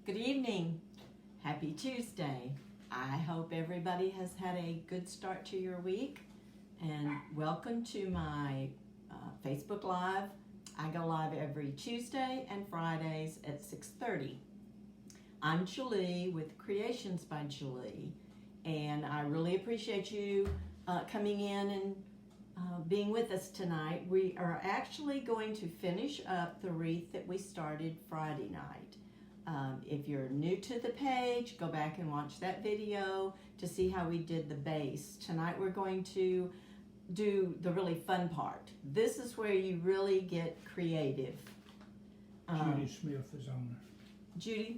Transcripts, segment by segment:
Good evening. Happy Tuesday. I hope everybody has had a good start to your week, and welcome to my Facebook Live. I go live every Tuesday and Fridays at 6:30. I'm Julie with Creations by Julie, and I really appreciate you coming in and being with us tonight. We are actually going to finish up the wreath that we started Friday night. If you're new to the page, go back and watch that video to see how we did the base. Tonight we're going to do the really fun part. This is where you really get creative. Judy Smith is on there.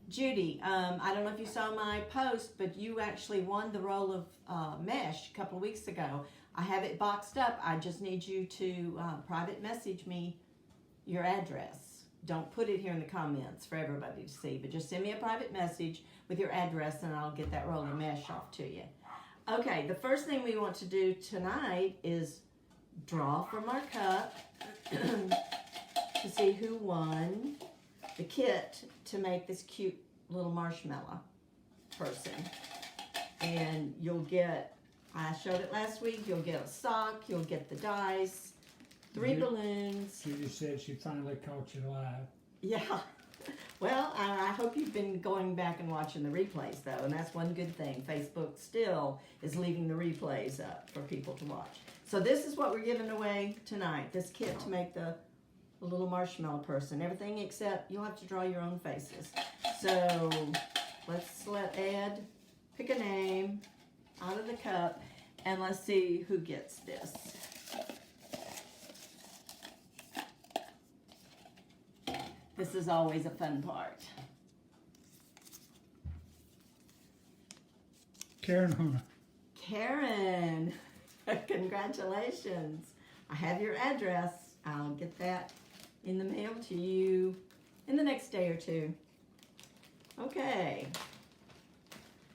Judy, I don't know if you saw my post, but you actually won the roll of mesh a couple of weeks ago. I have it boxed up. I just need you to private message me your address. Don't put it here in the comments for everybody to see, but just send me a private message with your address and I'll get that roll of mesh off to you. Okay, the first thing we want to do tonight is draw from our cup to see who won the kit to make this cute little marshmallow person. And you'll get, I showed it last week, you'll get a sock, you'll get the dice, 3 balloons. Judy said she finally caught you live. Yeah. Well, I hope you've been going back and watching the replays, though, and that's one good thing. Facebook still is leaving the replays up for people to watch. So this is what we're giving away tonight, this kit to make the little marshmallow person. Everything except you'll have to draw your own faces. So let's let Ed pick a name out of the cup, and let's see who gets this. This is always a fun part. Karen Hunter. Karen, congratulations. I have your address. I'll get that in the mail to you in the next day or two. Okay.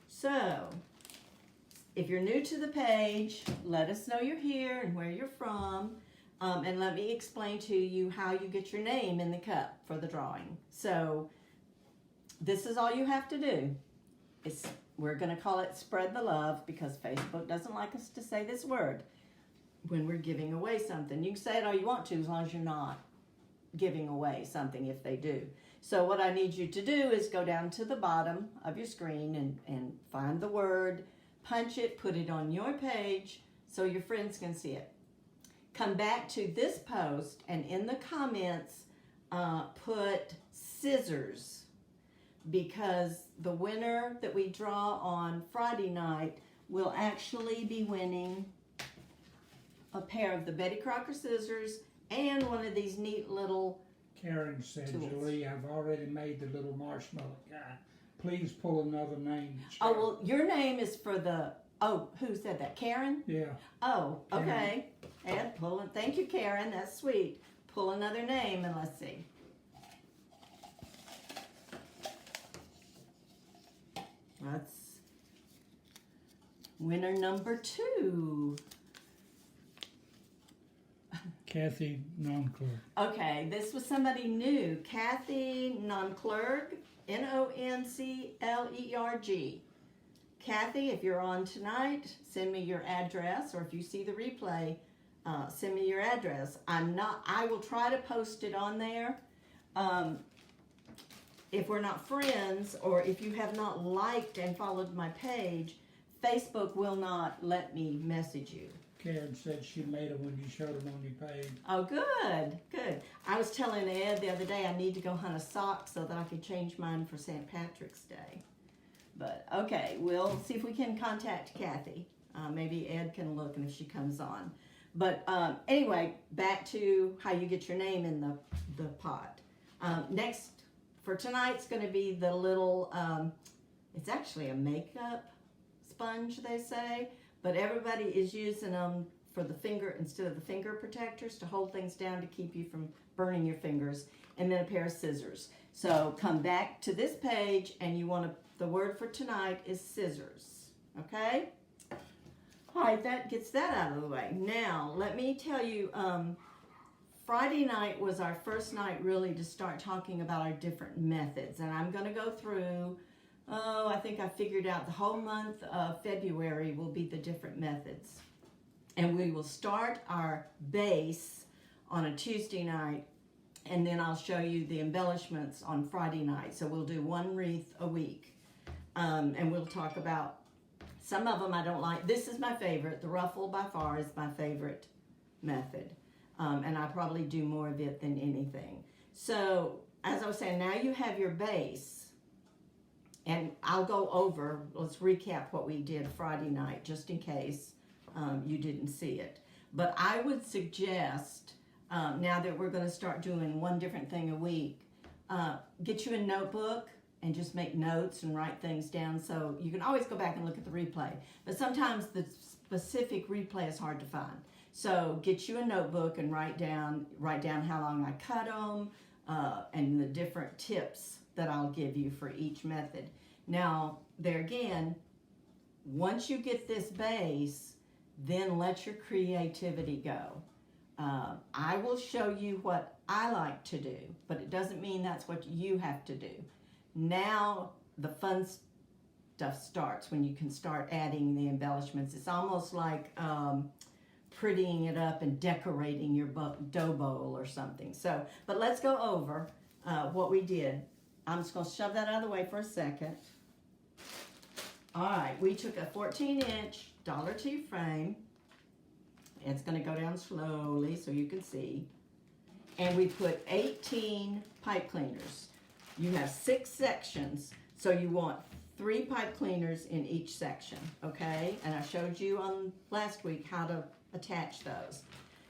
So, if you're new to the page, let us know you're here and where you're from. And let me explain to you how you get your name in the cup for the drawing. So this is all you have to do. We're going to call it spread the love because Facebook doesn't like us to say this word when we're giving away something. You can say it all you want to as long as you're not giving away something if they do. So what I need you to do is go down to the bottom of your screen and find the word, punch it, put it on your page so your friends can see it. Come back to this post and in the comments put scissors, because the winner that we draw on Friday night will actually be winning a pair of the Betty Crocker scissors and one of these neat little Karen said, tools. Julie, I've already made the little marshmallow guy. Please pull another name. Oh, well, your name is for the, oh, who said that? Karen? Yeah. Oh, Karen. okay. Ed, pull it. Thank you, Karen. That's sweet. Pull another name and let's see. That's winner number 2. Kathy Nonclerc. Okay, this was somebody new. Kathy Nonclerg, Nonclerg. Kathy, if you're on tonight, send me your address, or if you see the replay, send me your address. I will try to post it on there. If we're not friends, or if you have not liked and followed my page, Facebook will not let me message you. Karen said she made them when you showed them on your page. Oh, good, good. I was telling Ed the other day I need to go hunt a sock so that I could change mine for St. Patrick's Day. But, okay, we'll see if we can contact Kathy. Maybe Ed can look and if she comes on. But anyway, back to how you get your name in the pot. Next, for tonight's going to be the little, it's actually a makeup sponge, they say. But everybody is using them for the finger instead of the finger protectors to hold things down to keep you from burning your fingers. And then a pair of scissors. So come back to this page and you want to, the word for tonight is scissors. Okay? All right, that gets that out of the way. Now, let me tell you, Friday night was our first night really to start talking about our different methods. And I'm going to go through, I think I figured out the whole month of February will be the different methods. And we will start our base on a Tuesday night, and then I'll show you the embellishments on Friday night. So we'll do one wreath a week. And we'll talk about, some of them I don't like. This is my favorite. The ruffle by far is my favorite method. And I probably do more of it than anything. So as I was saying, now you have your base. And I'll go over, let's recap what we did Friday night, just in case you didn't see it. But I would suggest, now that we're going to start doing one different thing a week, get you a notebook and just make notes and write things down, so you can always go back and look at the replay. But sometimes the specific replay is hard to find. So get you a notebook and write down how long I cut them and the different tips that I'll give you for each method. Now, there again, once you get this base, then let your creativity go. I will show you what I like to do, but it doesn't mean that's what you have to do. Now the fun stuff starts when you can start adding the embellishments. It's almost like prettying it up and decorating your dough bowl or something. So, but let's go over what we did. I'm just going to shove that out of the way for a second. All right, we took a 14-inch $2 frame. It's going to go down slowly so you can see. And we put 18 pipe cleaners. You have 6 sections, so you want 3 pipe cleaners in each section, okay? And I showed you on last week how to attach those.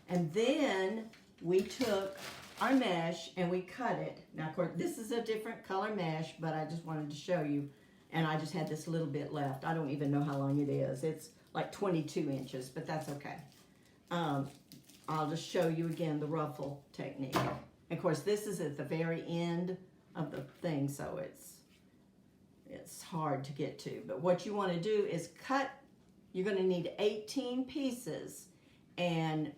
And then we took our mesh and we cut it. Now, of course, this is a different color mesh, but I just wanted to show you. And I just had this little bit left. I don't even know how long it is. It's like 22 inches, but that's okay. I'll just show you again the ruffle technique. And of course, this is at the very end of the thing, so it's hard to get to. But what you want to do is cut. You're going to need 18 pieces, and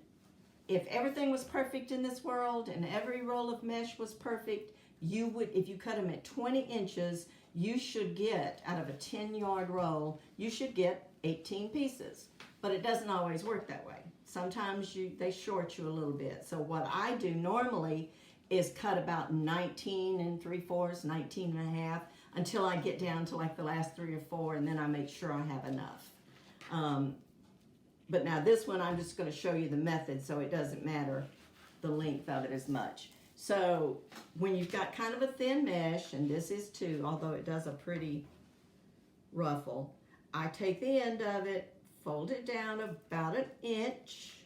if everything was perfect in this world and every roll of mesh was perfect, you would, if you cut them at 20 inches, you should get, out of a 10-yard roll, you should get 18 pieces. But it doesn't always work that way. Sometimes they short you a little bit. So what I do normally is cut about 19 3/4, 19 1/2, until I get down to like the last 3 or 4, and then I make sure I have enough. But now this one, I'm just going to show you the method, so it doesn't matter the length of it as much. So when you've got kind of a thin mesh, and this is too, although it does a pretty ruffle, I take the end of it, fold it down about 1 inch,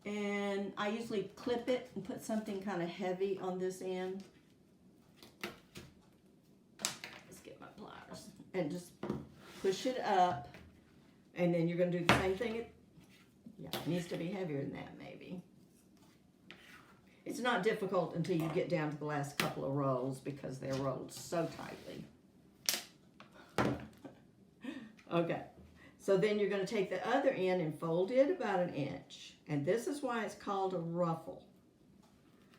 and I usually clip it and put something kind of heavy on this end. Let's get my pliers. And just push it up, and then you're going to do the same thing. Yeah, it needs to be heavier than that maybe. It's not difficult until you get down to the last couple of rolls because they're rolled so tightly. Okay. So then you're going to take the other end and fold it about 1 inch. And this is why it's called a ruffle.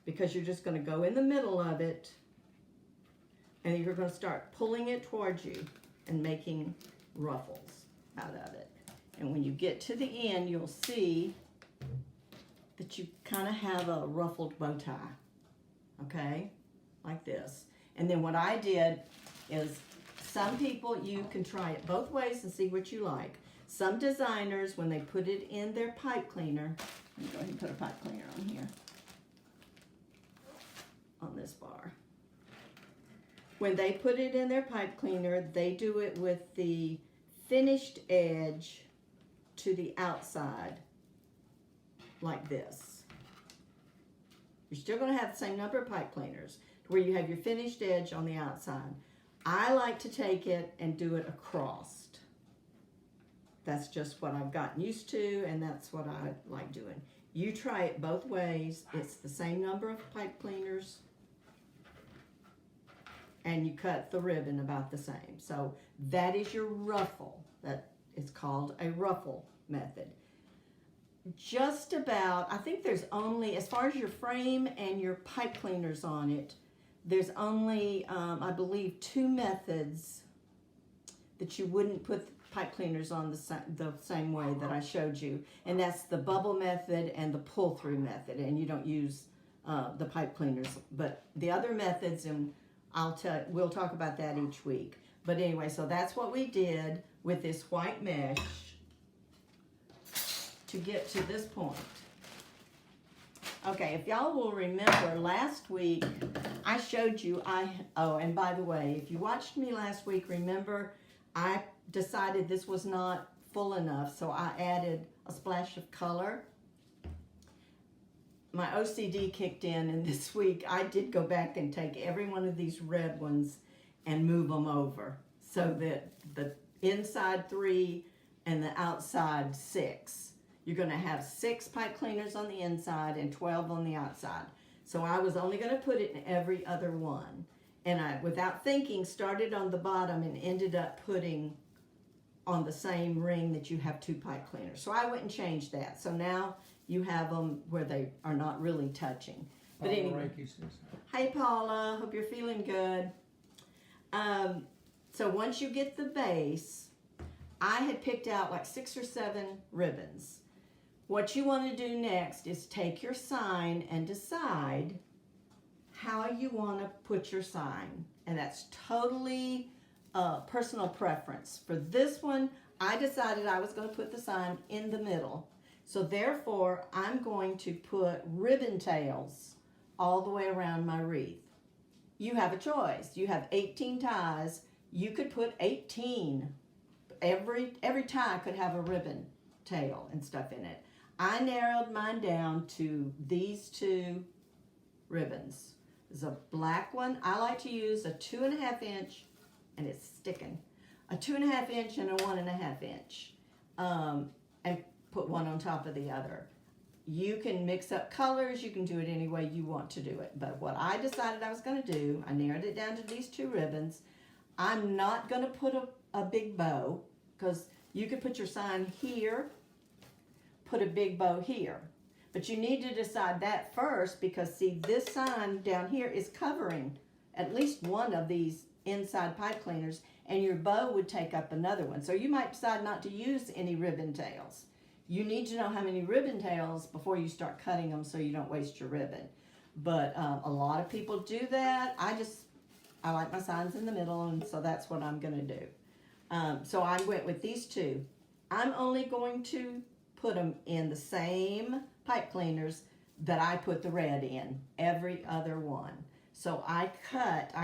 Because you're just going to go in the middle of it, and you're going to start pulling it towards you and making ruffles out of it. And when you get to the end, you'll see that you kind of have a ruffled bow tie. Okay? Like this. And then what I did is, some people, you can try it both ways and see what you like. Some designers, when they put it in their pipe cleaner, let me go ahead and put a pipe cleaner on here, on this bar. When they put it in their pipe cleaner, they do it with the finished edge to the outside, like this. You're still going to have the same number of pipe cleaners, where you have your finished edge on the outside. I like to take it and do it across. That's just what I've gotten used to, and that's what I like doing. You try it both ways. It's the same number of pipe cleaners, and you cut the ribbon about the same. So that is your ruffle. That is called a ruffle method. just about, I think there's only, as far as your frame and your pipe cleaners on it, there's only, I believe, 2 methods that you wouldn't put pipe cleaners on the same way that I showed you. And that's the bubble method and the pull-through method. And you don't use the pipe cleaners. But the other methods, and we'll talk about that each week. But anyway, so that's what we did with this white mesh to get to this point. Okay, if y'all will remember, last week I showed you, oh, and by the way, if you watched me last week, remember I decided this was not full enough, so I added a splash of color. My OCD kicked in, and this week I did go back and take every one of these red ones and move them over so that the inside 3 and the outside 6. You're going to have 6 pipe cleaners on the inside and 12 on the outside. So I was only going to put it in every other one. And I, without thinking, started on the bottom and ended up putting on the same ring that you have 2 pipe cleaners. So I went and changed that. So now you have them where they are not really touching. But anyway, hey Paula, hope you're feeling good. So once you get the base, I had picked out like 6 or 7 ribbons. What you want to do next is take your sign and decide how you want to put your sign. And that's totally personal preference. For this one, I decided I was going to put the sign in the middle. So therefore, I'm going to put ribbon tails all the way around my wreath. You have a choice. You have 18 ties. You could put 18. Every tie could have a ribbon tail and stuff in it. I narrowed mine down to these 2 ribbons. There's a black one. I like to use a 2.5 inch, and it's sticking, a 2.5 inch and a 1.5 inch, and put one on top of the other. You can mix up colors. You can do it any way you want to do it. But what I decided I was going to do, I narrowed it down to these 2 ribbons. I'm not going to put a big bow, because you could put your sign here, put a big bow here. But you need to decide that first, because see, this sign down here is covering at least one of these inside pipe cleaners, and your bow would take up another one. So you might decide not to use any ribbon tails. You need to know how many ribbon tails before you start cutting them so you don't waste your ribbon. But a lot of people do that. I like my signs in the middle, and so that's what I'm going to do. So I went with these 2. I'm only going to put them in the same pipe cleaners that I put the red in, every other one. So I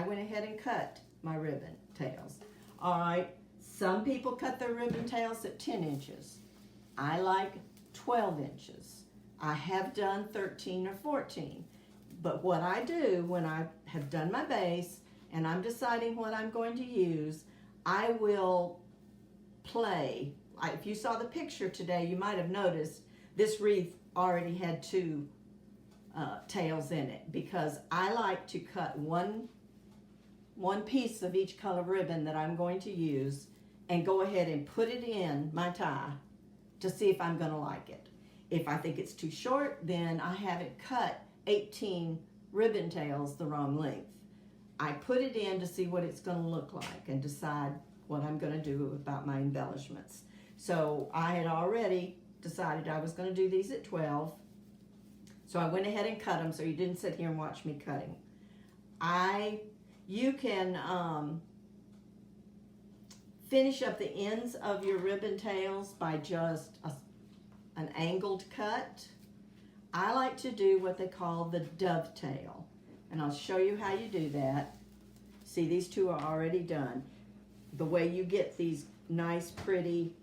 went ahead and cut my ribbon tails. All right, some people cut their ribbon tails at 10 inches. I like 12 inches. I have done 13 or 14. But what I do when I have done my base and I'm deciding what I'm going to use, I will play. If you saw the picture today, you might have noticed this wreath already had 2 tails in it, because I like to cut one piece of each color ribbon that I'm going to use and go ahead and put it in my tie to see if I'm going to like it. If I think it's too short, then I haven't cut 18 ribbon tails the wrong length. I put it in to see what it's going to look like and decide what I'm going to do about my embellishments. So I had already decided I was going to do these at 12. So I went ahead and cut them, so you didn't sit here and watch me cutting. You can finish up the ends of your ribbon tails by just an angled cut. I like to do what they call the dovetail, and I'll show you how you do that. See, these 2 are already done. The way you get these nice, pretty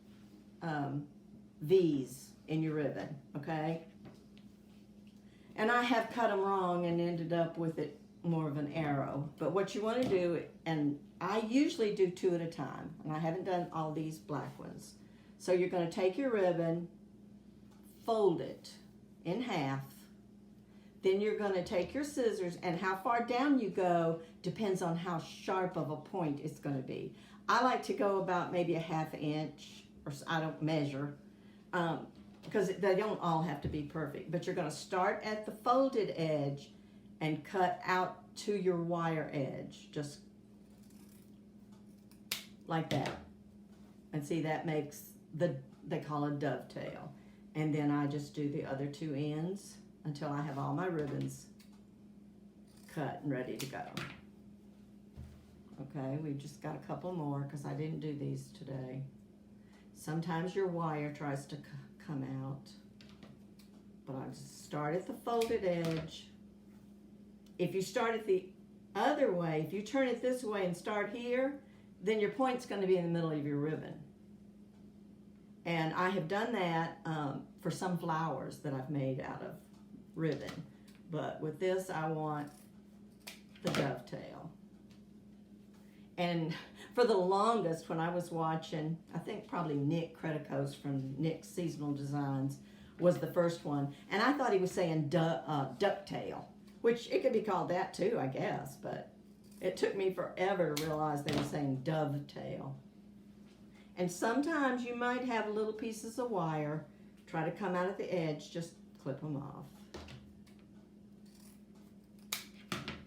V's in your ribbon, okay? And I have cut them wrong and ended up with it more of an arrow. But what you want to do, and I usually do 2 at a time, and I haven't done all these black ones. So you're going to take your ribbon, fold it in half, then you're going to take your scissors, and how far down you go depends on how sharp of a point it's going to be. I like to go about maybe a 1/2 inch, or I don't measure. because they don't all have to be perfect, but you're going to start at the folded edge and cut out to your wire edge, just like that. And see, that makes they call a dovetail. And then I just do the other two ends until I have all my ribbons cut and ready to go. Okay, we've just got a couple more because I didn't do these today. Sometimes your wire tries to come out, but I just start at the folded edge. If you start it the other way, if you turn it this way and start here, then your point's going to be in the middle of your ribbon. And I have done that for some flowers that I've made out of ribbon. But with this, I want the dovetail. And for the longest, when I was watching, I think probably Nick Creticos from Nick's Seasonal Designs was the first one. And I thought he was saying ducktail, which it could be called that too, I guess. But it took me forever to realize they were saying dovetail. And sometimes you might have little pieces of wire try to come out at the edge, just clip them off.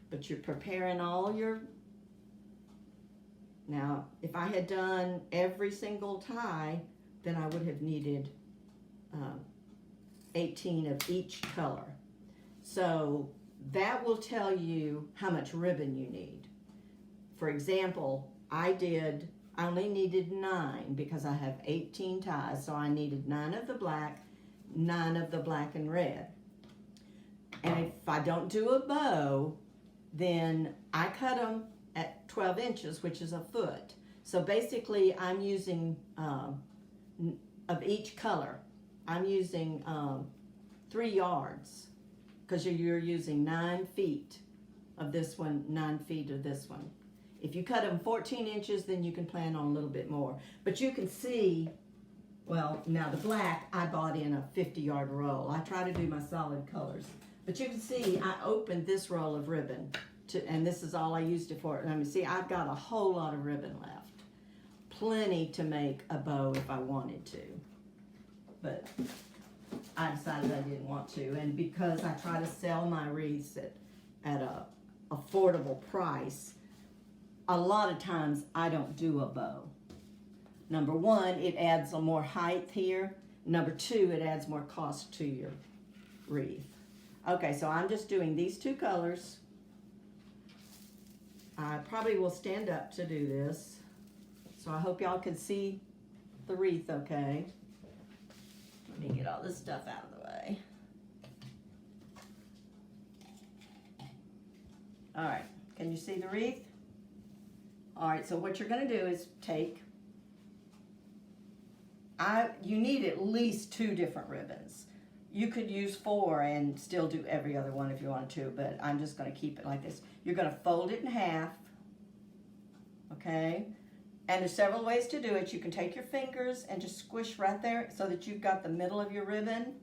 But you're preparing all your... Now, if I had done every single tie, then I would have needed 18 of each color. So that will tell you how much ribbon you need. For example, I only needed 9 because I have 18 ties, so I needed 9 of the black, 9 of the black and red. And if I don't do a bow, then I cut them at 12 inches, which is a foot. So basically, I'm using, of each color, I'm using 3 yards, because you're using 9 feet of this one, 9 feet of this one. If you cut them 14 inches, then you can plan on a little bit more. But you can see, well, now the black, I bought in a 50-yard roll. I try to do my solid colors. But you can see, I opened this roll of ribbon, and this is all I used it for. And I mean, see, I've got a whole lot of ribbon left. Plenty to make a bow if I wanted to. But I decided I didn't want to. And because I try to sell my wreaths at a affordable price, a lot of times I don't do a bow. Number one, it adds a more height here. Number two, it adds more cost to your wreath. Okay, so I'm just doing these 2 colors. I probably will stand up to do this. So I hope y'all can see the wreath okay. Let me get all this stuff out of the way. All right, can you see the wreath? All right, so what you're going to do is take, you need at least 2 different ribbons. You could use 4 and still do every other one if you wanted to, but I'm just going to keep it like this. You're going to fold it in half, okay? And there's several ways to do it. You can take your fingers and just squish right there so that you've got the middle of your ribbon.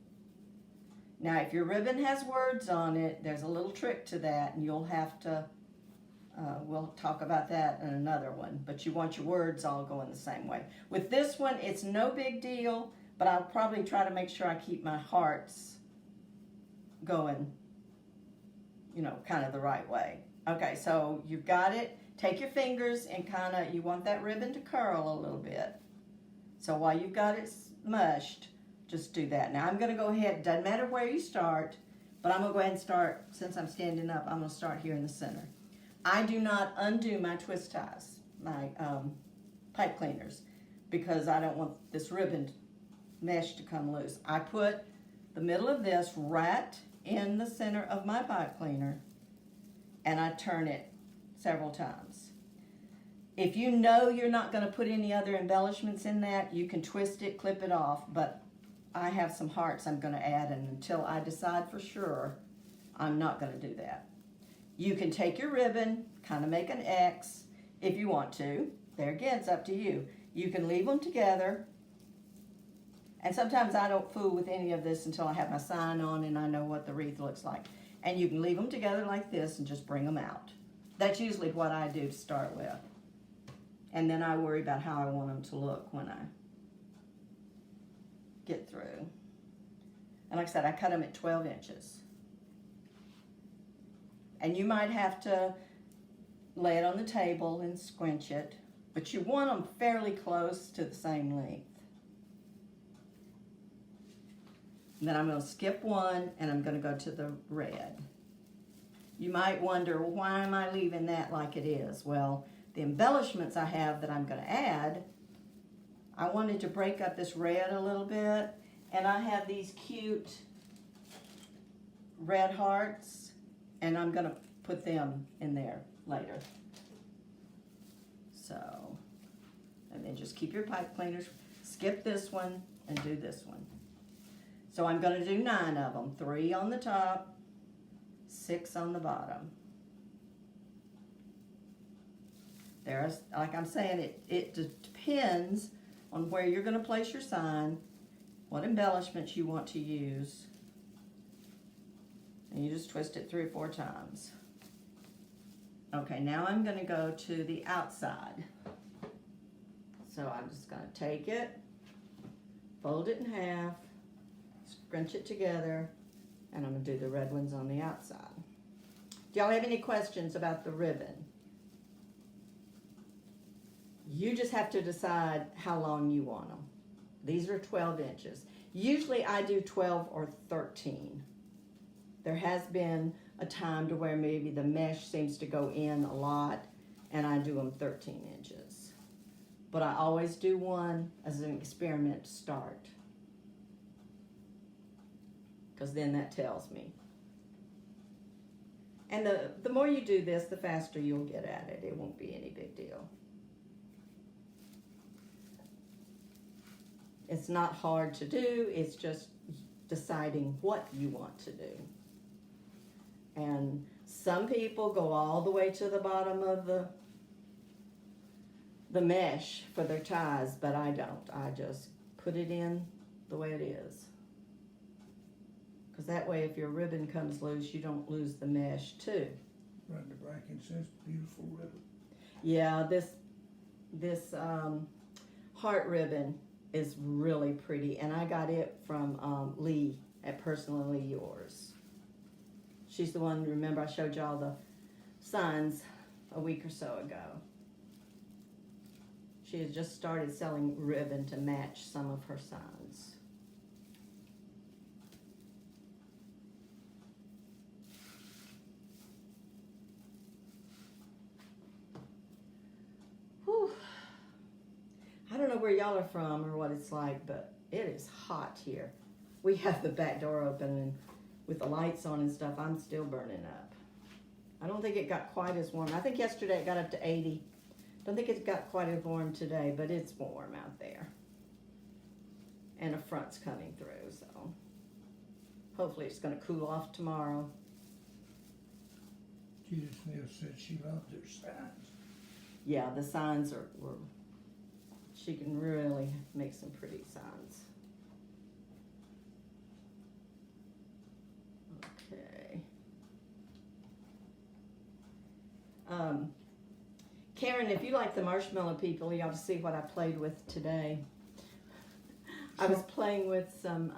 Now, if your ribbon has words on it, there's a little trick to that, and you'll have to, we'll talk about that in another one, but you want your words all going the same way. With this one, it's no big deal, but I'll probably try to make sure I keep my hearts going, you know, kind of the right way. Okay, so you've got it. Take your fingers and kind of, you want that ribbon to curl a little bit. So while you've got it mushed, just do that. Now I'm going to go ahead, doesn't matter where you start, but I'm going to go ahead and start, since I'm standing up, I'm going to start here in the center. I do not undo my twist ties, my pipe cleaners, because I don't want this ribbon mesh to come loose. I put the middle of this right in the center of my pipe cleaner, and I turn it several times. If you know you're not going to put any other embellishments in that, you can twist it, clip it off, but I have some hearts I'm going to add, and until I decide for sure, I'm not going to do that. You can take your ribbon, kind of make an X if you want to. There again, it's up to you. You can leave them together. And sometimes I don't fool with any of this until I have my sign on and I know what the wreath looks like. And you can leave them together like this and just bring them out. That's usually what I do to start with. And then I worry about how I want them to look when I get through. And like I said, I cut them at 12 inches. And you might have to lay it on the table and squinch it, but you want them fairly close to the same length. And then I'm going to skip one and I'm going to go to the red. You might wonder, well, why am I leaving that like it is? Well, the embellishments I have that I'm going to add, I wanted to break up this red a little bit, and I have these cute red hearts, and I'm going to put them in there later. So, and then just keep your pipe cleaners, skip this one, and do this one. So I'm going to do 9 of them, 3 on the top, 6 on the bottom. There's, like I'm saying, it depends on where you're going to place your sign, what embellishments you want to use, and you just twist it 3 or 4 times. Okay, now I'm going to go to the outside. So I'm just going to take it, fold it in half, scrunch it together, and I'm going to do the red ones on the outside. Do y'all have any questions about the ribbon? You just have to decide how long you want them. These are 12 inches. Usually I do 12 or 13. There has been a time to where maybe the mesh seems to go in a lot, and I do them 13 inches. But I always do one as an experiment to start, because then that tells me. And the more you do this, the faster you'll get at it. It won't be any big deal. It's not hard to do, it's just deciding what you want to do. And some people go all the way to the bottom of the mesh for their ties, but I don't. I just put it in the way it is. Because that way, if your ribbon comes loose, you don't lose the mesh too. Brenda Bracken says, beautiful ribbon. Yeah, this heart ribbon is really pretty, and I got it from Lee at Personally Yours. She's the one, remember I showed y'all the signs a week or so ago. She has just started selling ribbon to match some of her signs. Whew. I don't know where y'all are from or what it's like, but it is hot here. We have the back door open, and with the lights on and stuff, I'm still burning up. I don't think it got quite as warm. I think yesterday it got up to 80. Don't think it got quite as warm today, but it's warm out there. And a front's coming through, so hopefully it's going to cool off tomorrow. Judith Neal said she loved their signs. Yeah, the signs were she can really make some pretty signs. Okay. Karen, if you like the marshmallow people, you ought to see what I played with today. I was playing with some...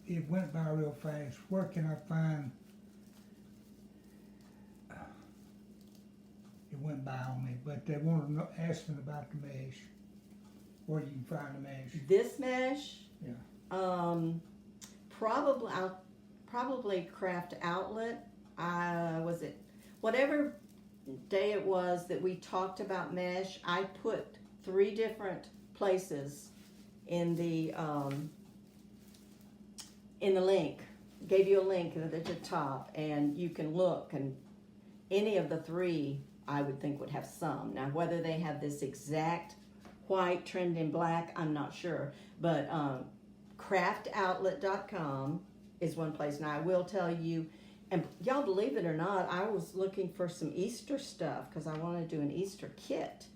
It went by real fast. Where can I find... It went by on me, but they wanted to know, asking about the mesh. Where you can find the mesh. This mesh? Yeah. Probably Craft Outlet. Was it... Whatever day it was that we talked about mesh, I put 3 different places in the link. Gave you a link at the top, and you can look, and any of the 3 I would think would have some. Now whether they have this exact white trimmed in black, I'm not sure, but craftoutlet.com is one place. Now I will tell you, and y'all believe it or not, I was looking for some Easter stuff because I want to do an Easter kit.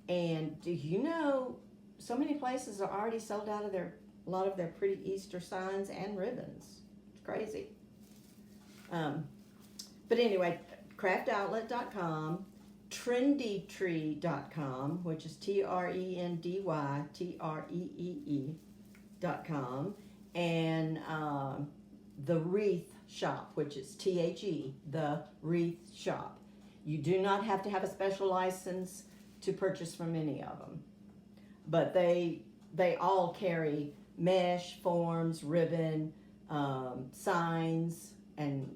And do you know, so many places are already sold out of a lot of their pretty Easter signs and ribbons. It's crazy. But anyway, craftoutlet.com, trendytree.com, which is TrendyTree.com, and the Wreath shop, which is T-H-E, the Wreath shop. You do not have to have a special license to purchase from any of them. But they all carry mesh, forms, ribbon, signs, and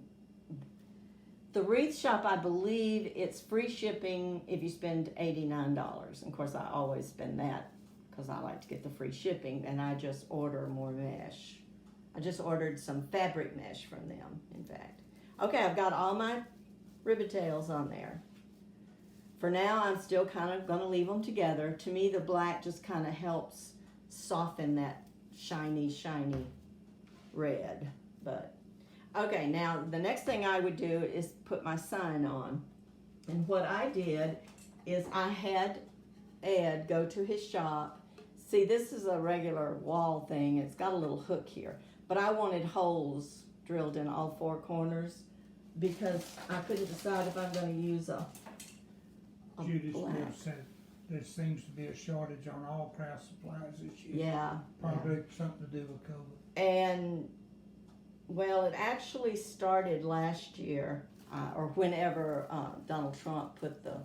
the Wreath shop, I believe it's free shipping if you spend $89. And of course, I always spend that because I like to get the free shipping, and I just order more mesh. I just ordered some fabric mesh from them, in fact. Okay, I've got all my ribbon tails on there. For now, I'm still kind of going to leave them together. To me, the black just kind of helps soften that shiny, shiny red. But okay, now the next thing I would do is put my sign on. And what I did is I had Ed go to his shop. See, this is a regular wall thing. It's got a little hook here. But I wanted holes drilled in all four corners because I couldn't decide if I'm going to use a Judy black. still said there seems to be a shortage on all craft supplies this year. Yeah. Probably something to do with COVID. And, well, it actually started last year, or whenever Donald Trump put the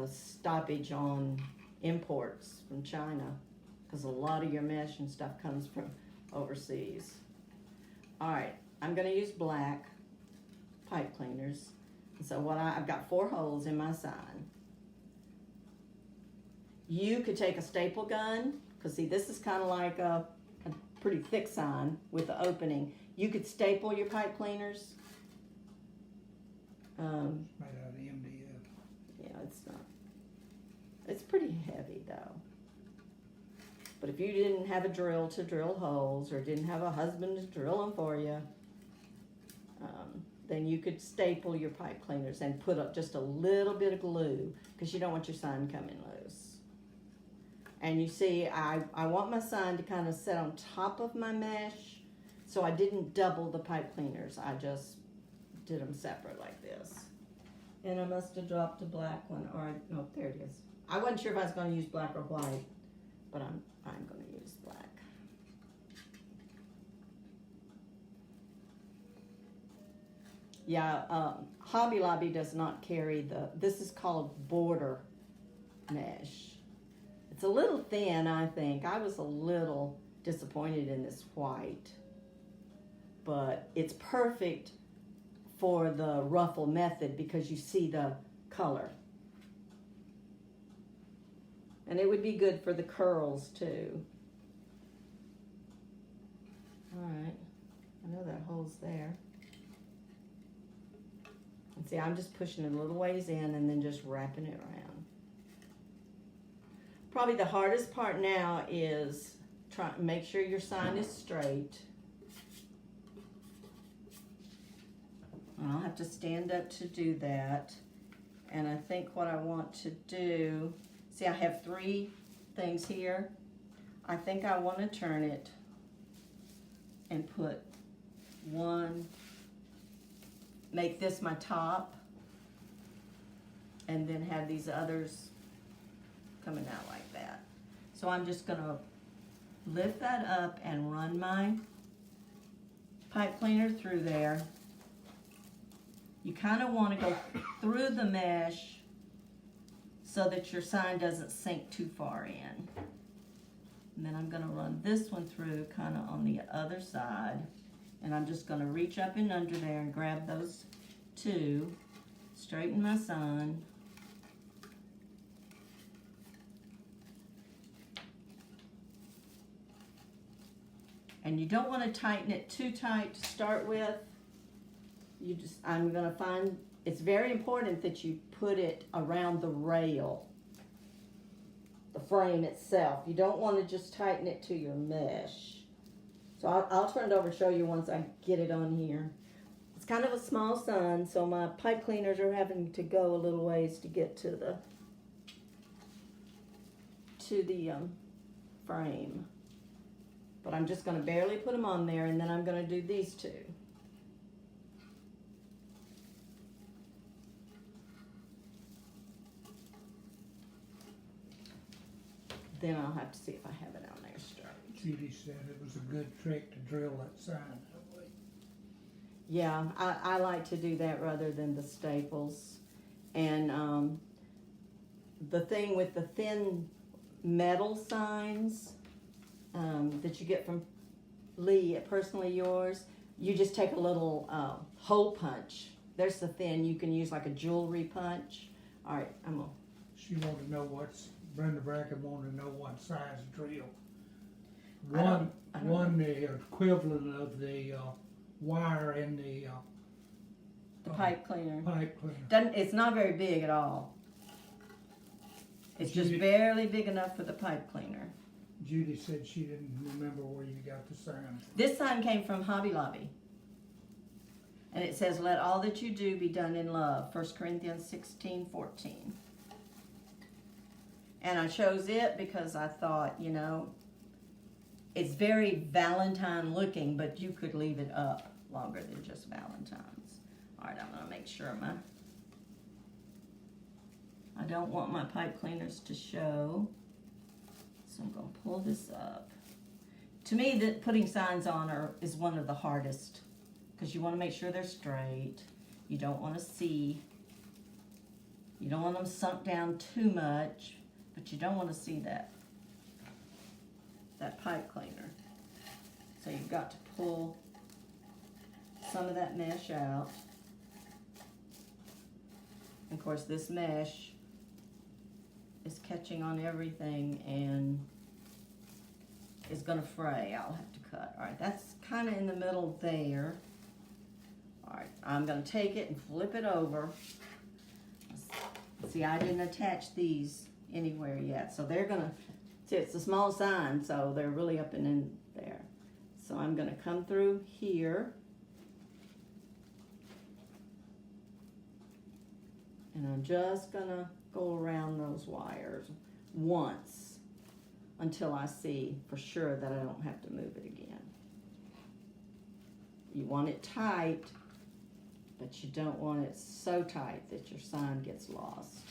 stoppage on imports from China, because a lot of your mesh and stuff comes from overseas. All right, I'm going to use black pipe cleaners. So I've got 4 holes in my sign. You could take a staple gun, because see, this is kind of like a pretty thick sign with the opening. You could staple your pipe cleaners. Made out of MDF. Yeah, it's not. It's pretty heavy though. But if you didn't have a drill to drill holes, or didn't have a husband to drill them for you, then you could staple your pipe cleaners and put up just a little bit of glue, because you don't want your sign coming loose. And you see, I want my sign to kind of sit on top of my mesh, so I didn't double the pipe cleaners. I just did them separate like this. And I must have dropped a black one, or no, there it is. I wasn't sure if I was going to use black or white, but I'm going to use black. Yeah, Hobby Lobby does not carry this is called border mesh. It's a little thin, I think. I was a little disappointed in this white, but it's perfect for the ruffle method because you see the color. And it would be good for the curls too. All right, I know that hole's there. And see, I'm just pushing it a little ways in and then just wrapping it around. Probably the hardest part now is trying to make sure your sign is straight. I'll have to stand up to do that. And I think what I want to do, see, I have 3 things here. I think I want to turn it and put 1, make this my top, and then have these others coming out like that. So I'm just going to lift that up and run my pipe cleaner through there. You kind of want to go through the mesh so that your sign doesn't sink too far in. And then I'm going to run this one through kind of on the other side. And I'm just going to reach up and under there and grab those 2, straighten my sign. And you don't want to tighten it too tight to start with. I'm going to find, it's very important that you put it around the rail, the frame itself. You don't want to just tighten it to your mesh. So I'll turn it over and show you once I get it on here. It's kind of a small sign, so my pipe cleaners are having to go a little ways to get to the frame. But I'm just going to barely put them on there, and then I'm going to do these 2. Then I'll have to see if I have it on there straight. Judy said it was a good trick to drill that sign that way. Yeah, I like to do that rather than the staples. And the thing with the thin metal signs that you get from Lee at Personally Yours, you just take a little hole punch. There's the thin, you can use like a jewelry punch. All right, I'm gonna. She wanted to know Brenda Bracken wanted to know what size drill. I don't The equivalent of the wire in the pipe cleaner. pipe cleaner. It's not very big at all. It's just barely big enough for the pipe cleaner. Judy said she didn't remember where you got the sign. This sign came from Hobby Lobby. And it says, let all that you do be done in love. 1 Corinthians 16:14. And I chose it because I thought, you know, it's very Valentine looking, but you could leave it up longer than just Valentine's. All right, I'm going to make sure I don't want my pipe cleaners to show. So I'm going to pull this up. To me, putting signs on is one of the hardest because you want to make sure they're straight. You don't want to see. You don't want them sunk down too much, but you don't want to see that pipe cleaner. So you've got to pull some of that mesh out. Of course, this mesh is catching on everything and is going to fray. I'll have to cut. All right, that's kind of in the middle there. All right, I'm going to take it and flip it over. See, I didn't attach these anywhere yet, so they're going to, see, it's a small sign, so they're really up and in there. So I'm going to come through here. And I'm just going to go around those wires once until I see for sure that I don't have to move it again. You want it tight, but you don't want it so tight that your sign gets lost.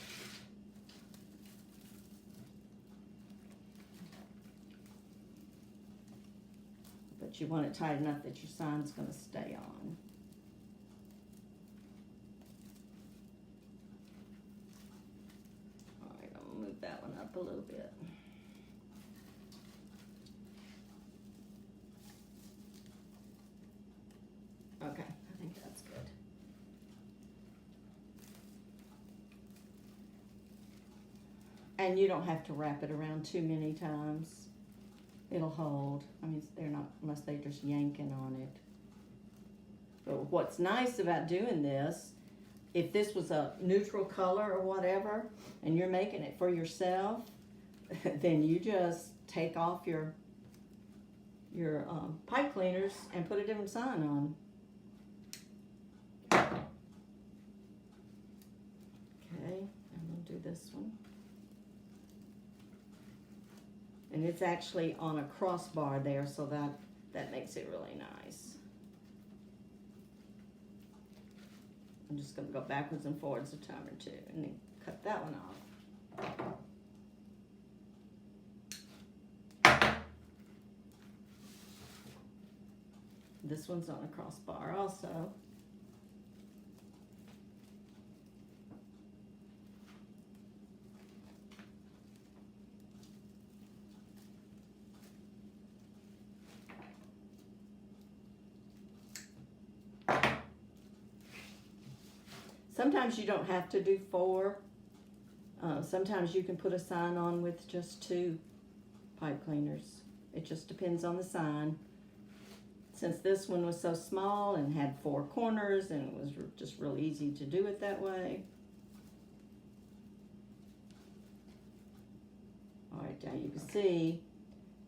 But you want it tight enough that your sign's going to stay on. All right, I'm going to move that one up a little bit. Okay, I think that's good. And you don't have to wrap it around too many times. It'll hold. I mean, they're not, unless they're just yanking on it. But what's nice about doing this, if this was a neutral color or whatever, and you're making it for yourself, then you just take off your pipe cleaners and put a different sign on. Okay, I'm going to do this one. And it's actually on a crossbar there, so that makes it really nice. I'm just going to go backwards and forwards a time or two and then cut that one off. This one's on a crossbar also. Sometimes you don't have to do 4. Sometimes you can put a sign on with just 2 pipe cleaners. It just depends on the sign. Since this one was so small and had 4 corners and it was just real easy to do it that way. All right, now you can see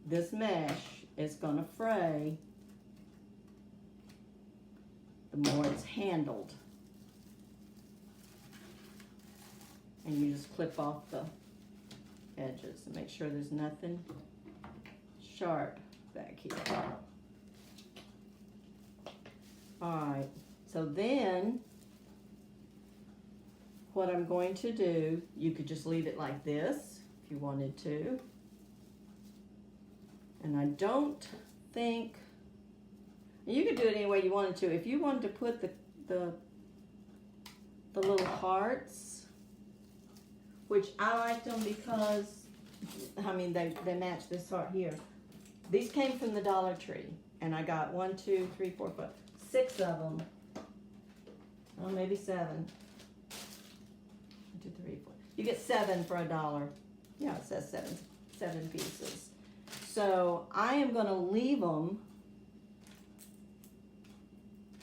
this mesh is going to fray the more it's handled. And you just clip off the edges and make sure there's nothing sharp back here. Alright, so then what I'm going to do, you could just leave it like this if you wanted to. And I don't think, you could do it any way you wanted to. If you wanted to put the little hearts, which I like them because, I mean, they match this heart here. These came from the Dollar Tree, and I got 1, 2, 3, 4, 5, 6 of them. Oh, maybe 7. 1, 2, 3, 4. You get 7 for $1. Yeah, it says 7 pieces. So I am going to leave them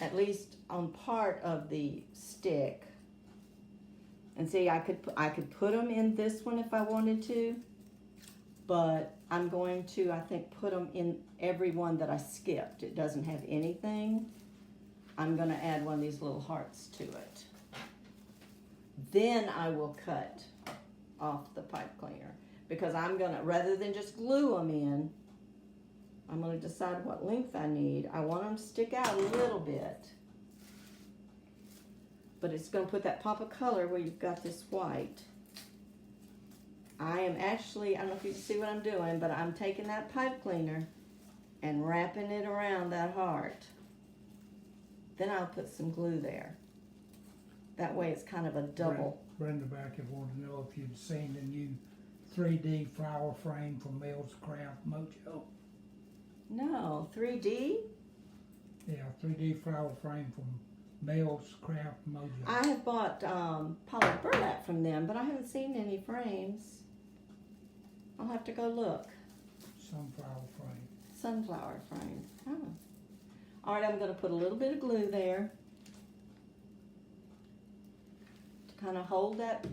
at least on part of the stick. And see, I could put them in this one if I wanted to, but I'm going to, I think, put them in every one that I skipped. It doesn't have anything. I'm going to add one of these little hearts to it. Then I will cut off the pipe cleaner, because I'm going to, rather than just glue them in, I'm going to decide what length I need. I want them to stick out a little bit, but it's going to put that pop of color where you've got this white. I am actually, I don't know if you can see what I'm doing, but I'm taking that pipe cleaner and wrapping it around that heart. Then I'll put some glue there. That way it's kind of a double. Brenda back here wanted to know if you'd seen the new 3D flower frame from Mel's Craft Mojo. No, 3D? Yeah, 3D flower frame from Mel's Craft Mojo. I have bought poly burlap from them, but I haven't seen any frames. I'll have to go look. Sunflower frame. Sunflower frame. Oh. All right, I'm going to put a little bit of glue there to kind of hold that.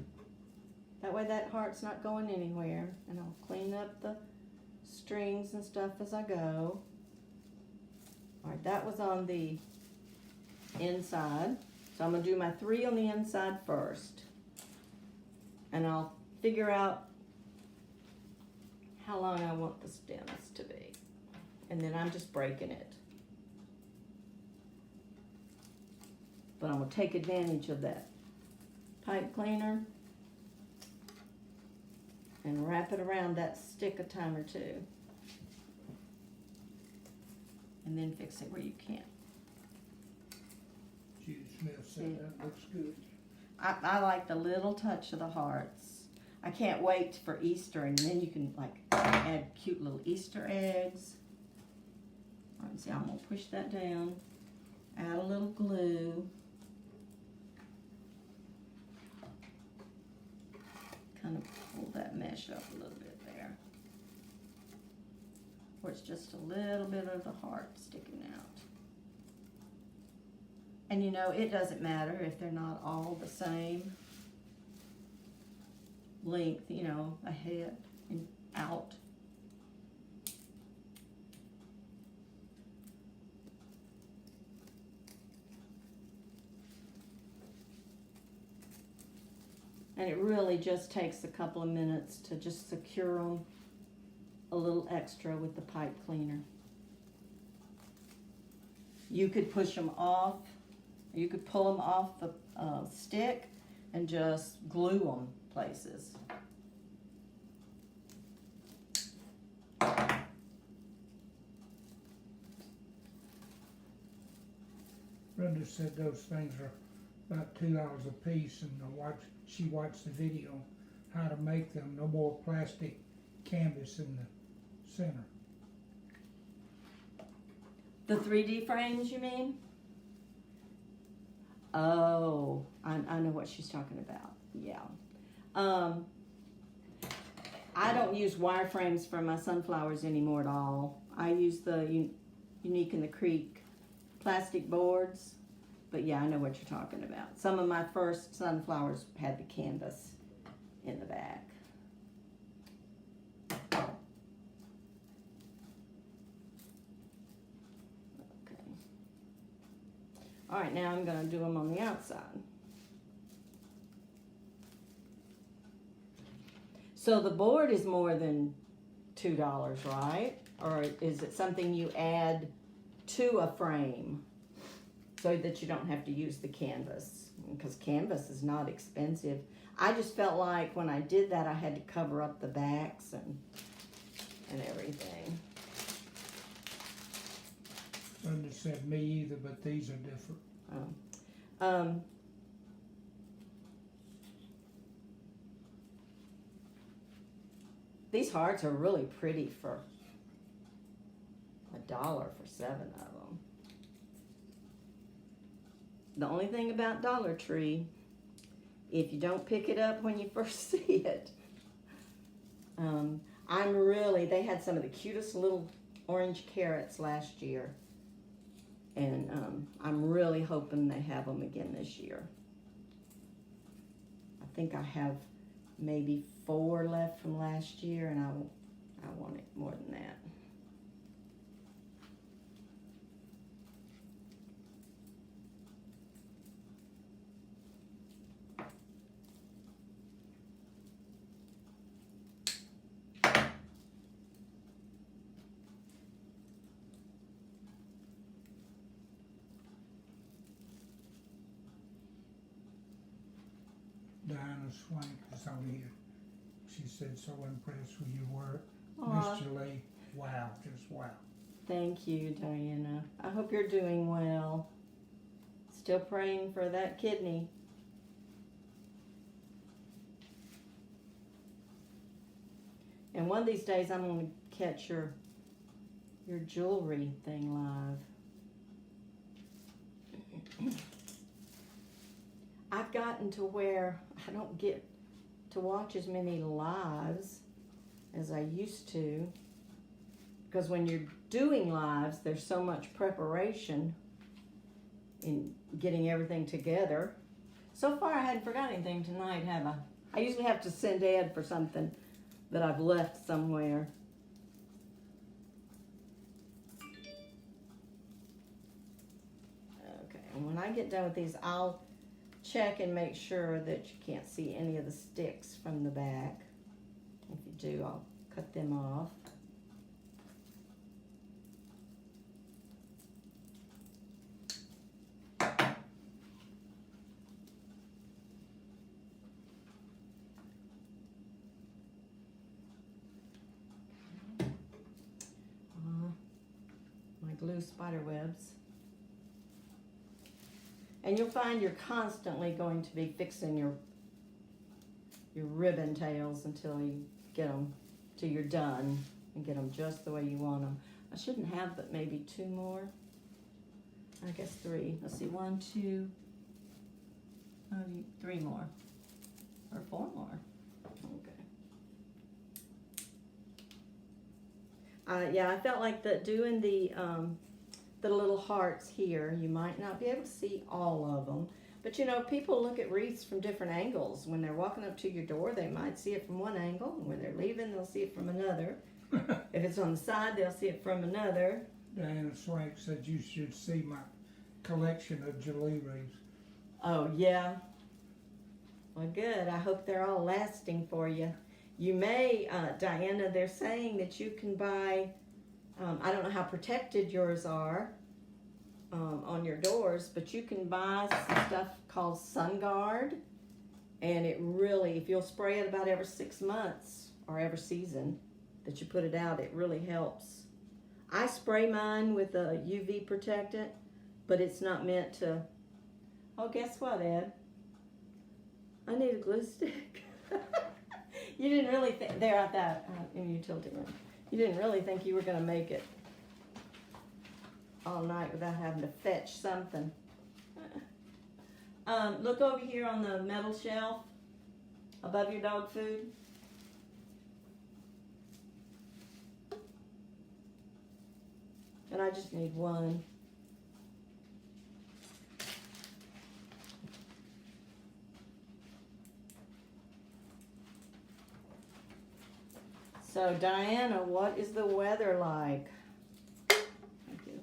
That way that heart's not going anywhere. And I'll clean up the strings and stuff as I go. All right, that was on the inside. So I'm going to do my 3 on the inside first. And I'll figure out how long I want the stems to be. And then I'm just breaking it. But I'm going to take advantage of that pipe cleaner and wrap it around that stick a time or two. And then fix it where you can. Judy Smith said that looks good. I like the little touch of the hearts. I can't wait for Easter, and then you can like add cute little Easter eggs. All right, see, I'm gonna push that down, add a little glue. Kind of pull that mesh up a little bit there, where it's just a little bit of the heart sticking out. And you know, it doesn't matter if they're not all the same length, you know, ahead and out. And it really just takes a couple of minutes to just secure them a little extra with the pipe cleaner. You could push them off, you could pull them off the stick and just glue them places. Brenda said those things are about $2 a piece, and she watched the video how to make them. No more plastic canvas in the center. The 3D frames, you mean? Oh, I know what she's talking about. Yeah. I don't use wireframes for my sunflowers anymore at all. I use the Unique in the Creek plastic boards. But yeah, I know what you're talking about. Some of my first sunflowers had the canvas in the back. Okay. All right, now I'm going to do them on the outside. So the board is more than $2, right? Or is it something you add to a frame so that you don't have to use the canvas? Because canvas is not expensive. I just felt like when I did that, I had to cover up the backs and everything. Brenda said me either, but these are different. These hearts are really pretty for $1 for 7 of them. The only thing about Dollar Tree, if you don't pick it up when you first see it, they had some of the cutest little orange carrots last year. And I'm really hoping they have them again this year. I think I have maybe 4 left from last year, and I want it more than that. Diana Swank is on here. She said, so impressed with your work. Aw. Miss Julie, wow, just wow. Thank you, Diana. I hope you're doing well. Still praying for that kidney. And one of these days I'm going to catch your jewelry thing live. I've gotten to where I don't get to watch as many lives as I used to, because when you're doing lives, there's so much preparation in getting everything together. So far, I hadn't forgot anything tonight, have I? I usually have to send Ed for something that I've left somewhere. Okay, and when I get done with these, I'll check and make sure that you can't see any of the sticks from the back. If you do, I'll cut them off. My glue spider webs. And you'll find you're constantly going to be fixing your ribbon tails until you get them till you're done and get them just the way you want them. I shouldn't have but maybe 2 more. I guess 3. Let's see, 1, 2, 3 more. Or 4 more. Okay. Yeah, I felt like doing the little hearts here, you might not be able to see all of them. But you know, people look at wreaths from different angles. When they're walking up to your door, they might see it from one angle. And when they're leaving, they'll see it from another. If it's on the side, they'll see it from another. Diana Swank said you should see my collection of Julie wreaths. Oh, yeah. Well, good. I hope they're all lasting for you. You may, Diana, they're saying that you can buy, I don't know how protected yours are on your doors, but you can buy some stuff called Sun Guard. And it really, if you'll spray it about every 6 months or every season that you put it out, it really helps. I spray mine with a UV protectant, but it's not meant to. Oh, guess what, Ed? I need a glue stick. You didn't really think, they're out that in the utility room. You didn't really think you were going to make it all night without having to fetch something. Look over here on the metal shelf above your dog food. And I just need 1. So, Diana, what is the weather like? Thank you.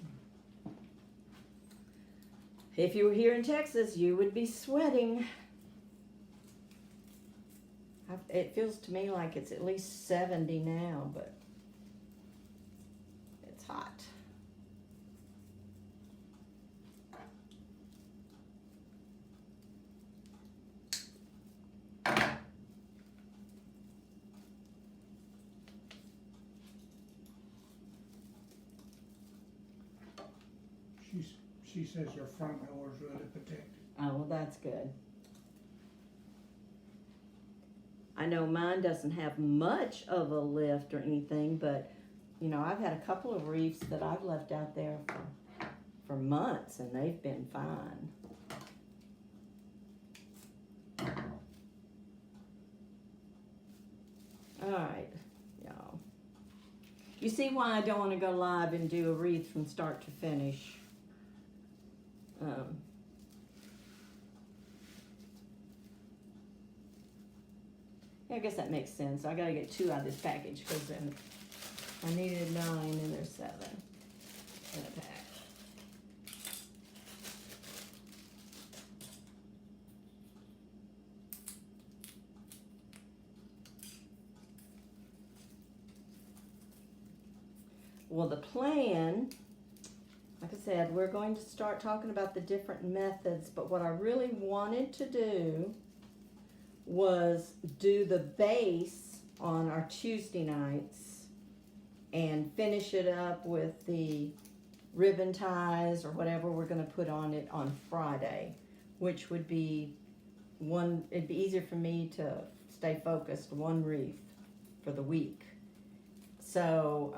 If you were here in Texas, you would be sweating. It feels to me like it's at least 70 now, but it's hot. She says her front door is really protected. Oh, well, that's good. I know mine doesn't have much of a lift or anything, but, you know, I've had a couple of wreaths that I've left out there for months, and they've been fine. All right, y'all. You see why I don't want to go live and do a wreath from start to finish. Yeah, I guess that makes sense. I gotta get 2 out of this package because then I needed 9 and there's 7 in a pack. Well, the plan, like I said, we're going to start talking about the different methods, but what I really wanted to do was do the base on our Tuesday nights and finish it up with the ribbon ties or whatever we're going to put on it on Friday, which would be it'd be easier for me to stay focused, 1 wreath for the week. So,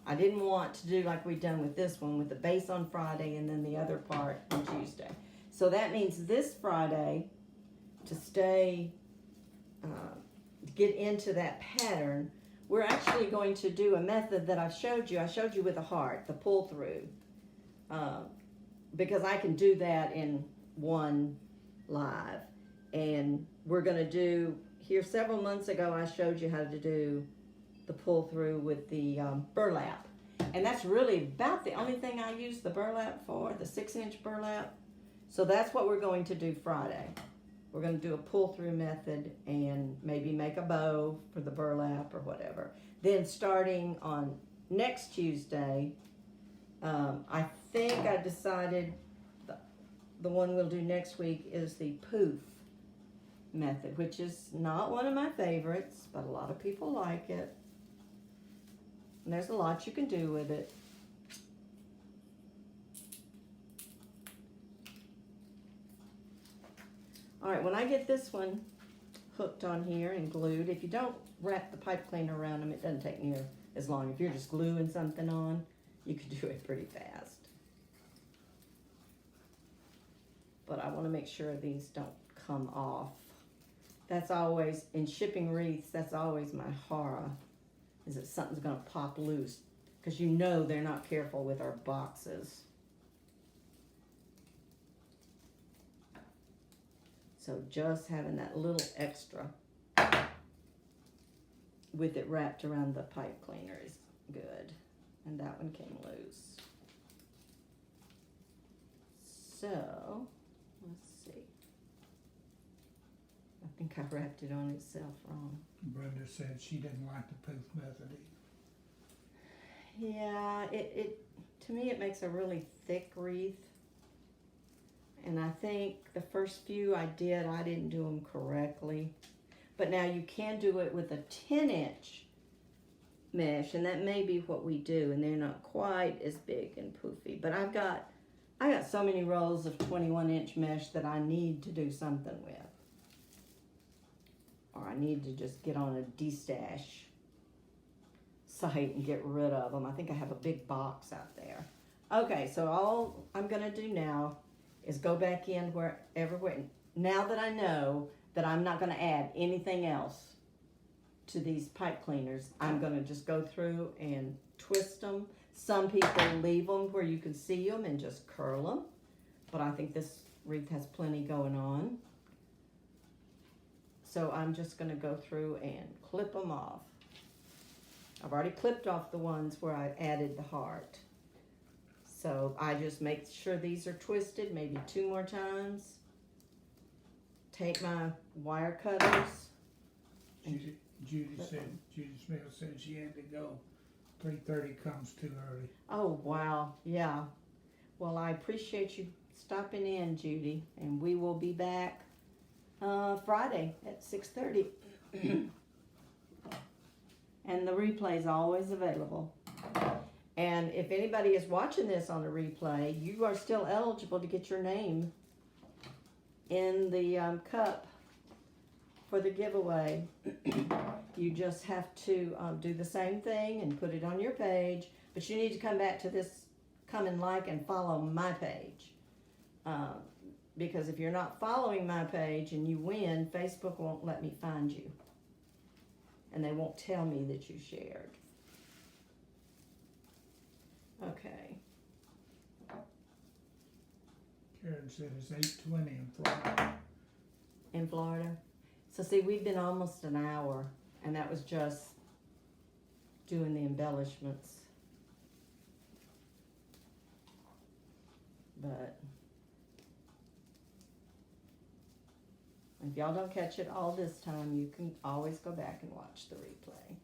I didn't want to do like we've done with this one, with the base on Friday and then the other part on Tuesday. So that means this Friday, to stay, get into that pattern, we're actually going to do a method that I showed you. I showed you with a heart, the pull through, because I can do that in one live. And we're going to do, here several months ago, I showed you how to do the pull through with the burlap. And that's really about the only thing I use the burlap for, the 6-inch burlap. So that's what we're going to do Friday. We're going to do a pull through method and maybe make a bow for the burlap or whatever. Then starting on next Tuesday, I think I decided the one we'll do next week is the poof method, which is not one of my favorites, but a lot of people like it. And there's a lot you can do with it. All right, when I get this one hooked on here and glued, if you don't wrap the pipe cleaner around them, it doesn't take near as long. If you're just gluing something on, you can do it pretty fast. But I want to make sure these don't come off. That's always, in shipping wreaths, that's always my horror, is that something's going to pop loose, because you know they're not careful with our boxes. So just having that little extra with it wrapped around the pipe cleaner is good. And that one came loose. So, let's see. I think I wrapped it on itself wrong. Brenda said she didn't like the poof method either. Yeah, to me it makes a really thick wreath. And I think the first few I didn't do them correctly. But now you can do it with a 10-inch mesh, and that may be what we do, and they're not quite as big and poofy. But I got so many rolls of 21-inch mesh that I need to do something with. Or I need to just get on a destash site and get rid of them. I think I have a big box out there. Okay, so all I'm going to do now is go back in now that I know that I'm not going to add anything else to these pipe cleaners, I'm going to just go through and twist them. Some people leave them where you can see them and just curl them, but I think this wreath has plenty going on. So I'm just going to go through and clip them off. I've already clipped off the ones where I added the heart. So I just make sure these are twisted maybe 2 more times. Take my wire cutters. Judy Smith said she had to go. 3:30 comes too early. Oh, wow. Yeah. Well, I appreciate you stopping in, Judy. And we will be back Friday at 6:30. And the replay is always available. And if anybody is watching this on a replay, you are still eligible to get your name in the cup for the giveaway. You just have to do the same thing and put it on your page, but you need to come back to this, come and like and follow my page. Because if you're not following my page and you win, Facebook won't let me find you. And they won't tell me that you shared. Okay. Karen said it's 8:20 in Florida. In Florida. So see, we've been almost an hour, and that was just doing the embellishments. But if y'all don't catch it all this time, you can always go back and watch the replay.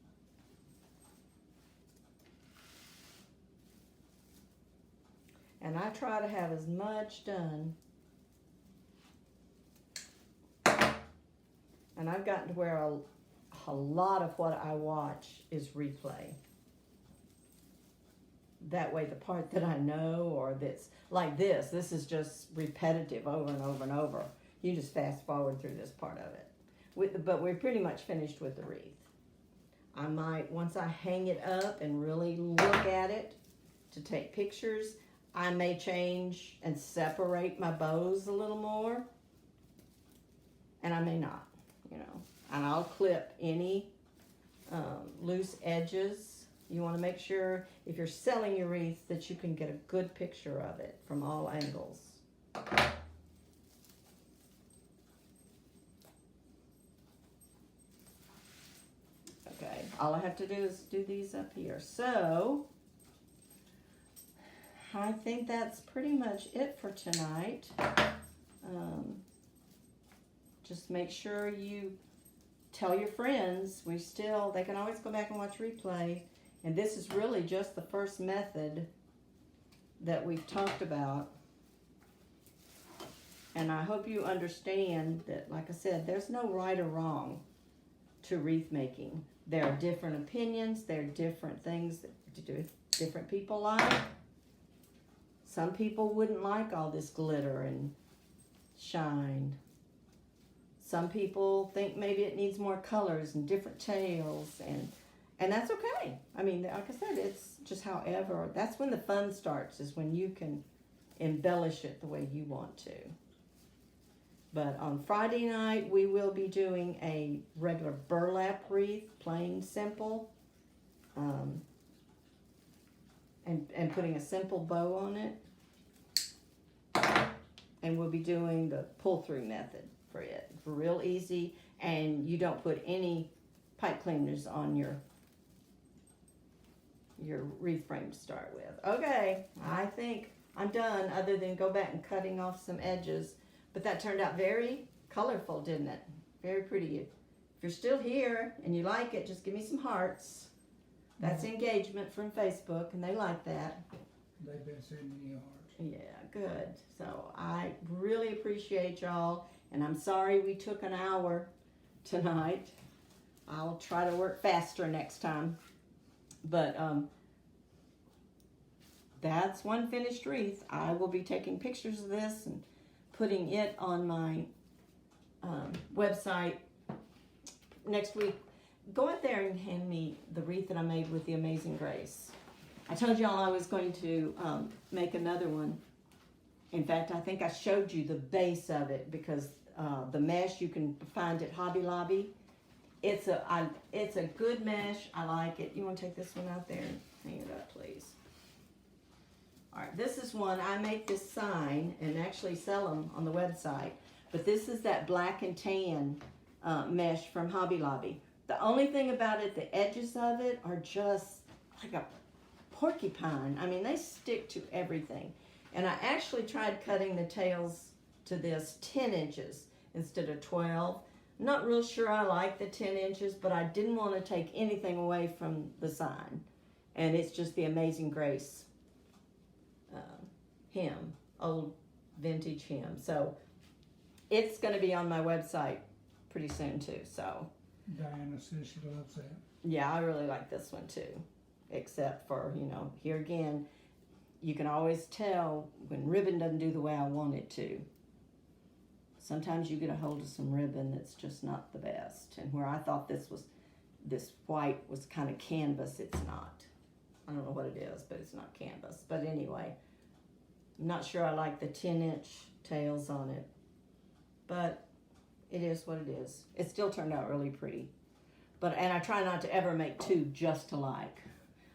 And I try to have as much done. And I've gotten to where a lot of what I watch is replay. That way the part that I know, or that's like this is just repetitive over and over and over. You just fast forward through this part of it. But we're pretty much finished with the wreath. I might, once I hang it up and really look at it to take pictures, I may change and separate my bows a little more. And I may not, you know. And I'll clip any loose edges. You want to make sure, if you're selling your wreath, that you can get a good picture of it from all angles. Okay, all I have to do is do these up here. So, I think that's pretty much it for tonight. Just make sure you tell your friends. They can always go back and watch replay. And this is really just the first method that we've talked about. And I hope you understand that, like I said, there's no right or wrong to wreath making. There are different opinions. There are different things that different people like. Some people wouldn't like all this glitter and shine. Some people think maybe it needs more colors and different tails, and that's okay. I mean, like I said, it's just however. That's when the fun starts, is when you can embellish it the way you want to. But on Friday night, we will be doing a regular burlap wreath, plain, simple, and putting a simple bow on it. And we'll be doing the pull-through method for it. Real easy, and you don't put any pipe cleaners on your wreath frame to start with. Okay, I think I'm done, other than go back and cutting off some edges. But that turned out very colorful, didn't it? Very pretty. If you're still here and you like it, just give me some hearts. That's engagement from Facebook, and they like that. They've been sending you hearts. Yeah, good. So I really appreciate y'all, and I'm sorry we took an hour tonight. I'll try to work faster next time. But that's one finished wreath. I will be taking pictures of this and putting it on my website next week. Go out there and hand me the wreath that I made with the Amazing Grace. I told y'all I was going to make another one. In fact, I think I showed you the base of it, because the mesh you can find at Hobby Lobby. It's a good mesh. I like it. You want to take this one out there and hang it up, please? All right, this is one. I make this sign and actually sell them on the website. But this is that black and tan mesh from Hobby Lobby. The only thing about it, the edges of it are just like a porcupine. I mean, they stick to everything. And I actually tried cutting the tails to this 10 inches instead of 12. Not real sure I like the 10 inches, but I didn't want to take anything away from the sign. And it's just the Amazing Grace hem, old vintage hem. So it's going to be on my website pretty soon too. So Diana says she loves that. yeah, I really like this one too. except for, you know, here again, you can always tell when ribbon doesn't do the way I want it to. Sometimes you get a hold of some ribbon that's just not the best. And where I thought this white was kind of canvas, it's not. I don't know what it is, but it's not canvas. But anyway, I'm not sure I like the 10-inch tails on it. But it is what it is. It still turned out really pretty. And I try not to ever make two just alike.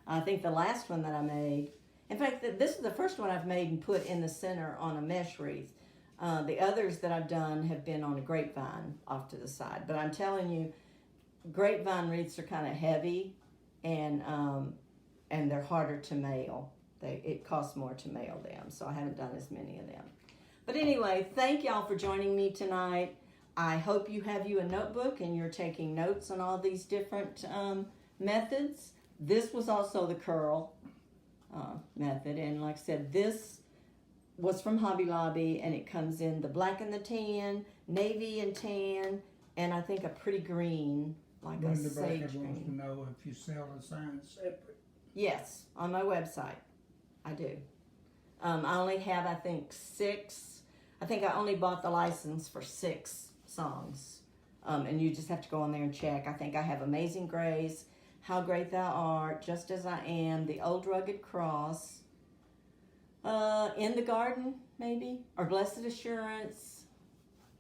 I think the last one that I made, in fact, this is the first one I've made and put in the center on a mesh wreath. The others that I've done have been on a grapevine off to the side. But I'm telling you, grapevine wreaths are kind of heavy, and they're harder to mail. It costs more to mail them, so I haven't done as many of them. But anyway, thank y'all for joining me tonight. I hope you have a notebook and you're taking notes on all these different methods. This was also the curl method, and like I said, this was from Hobby Lobby, and it comes in the black and the tan, navy and tan, and I think a pretty green, like a sage green. Wants to know if you sell the signs separate. Yes, on my website, I do. I only have, I think, 6. I think I only bought the license for 6 songs, and you just have to go on there and check. I think I have Amazing Grace, How Great Thou Art, Just As I Am, The Old Rugged Cross, In the Garden, maybe, or Blessed Assurance.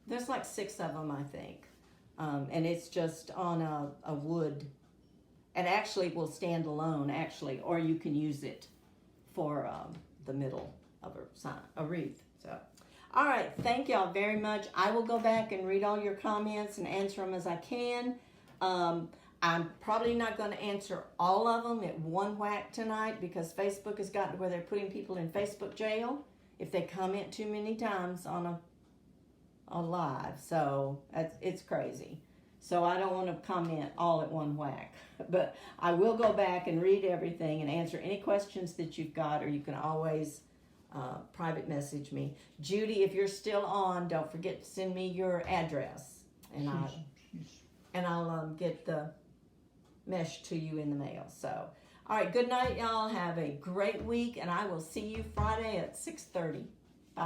There's like 6 of them, I think, and it's just on a wood, and actually will stand alone, actually, or you can use it for the middle of a wreath. So, all right, thank y'all very much. I will go back and read all your comments and answer them as I can. I'm probably not going to answer all of them at one whack tonight, because Facebook has gotten to where they're putting people in Facebook jail if they comment too many times on a live. So it's crazy. So I don't want to comment all at one whack. But I will go back and read everything and answer any questions that you've got, or you can always private message me. Judy, if you're still on, don't forget to send me your address, and I'll get the mesh to you in the mail. So, all right, good night, y'all. Have a great week, and I will see you Friday at 6:30. Bye.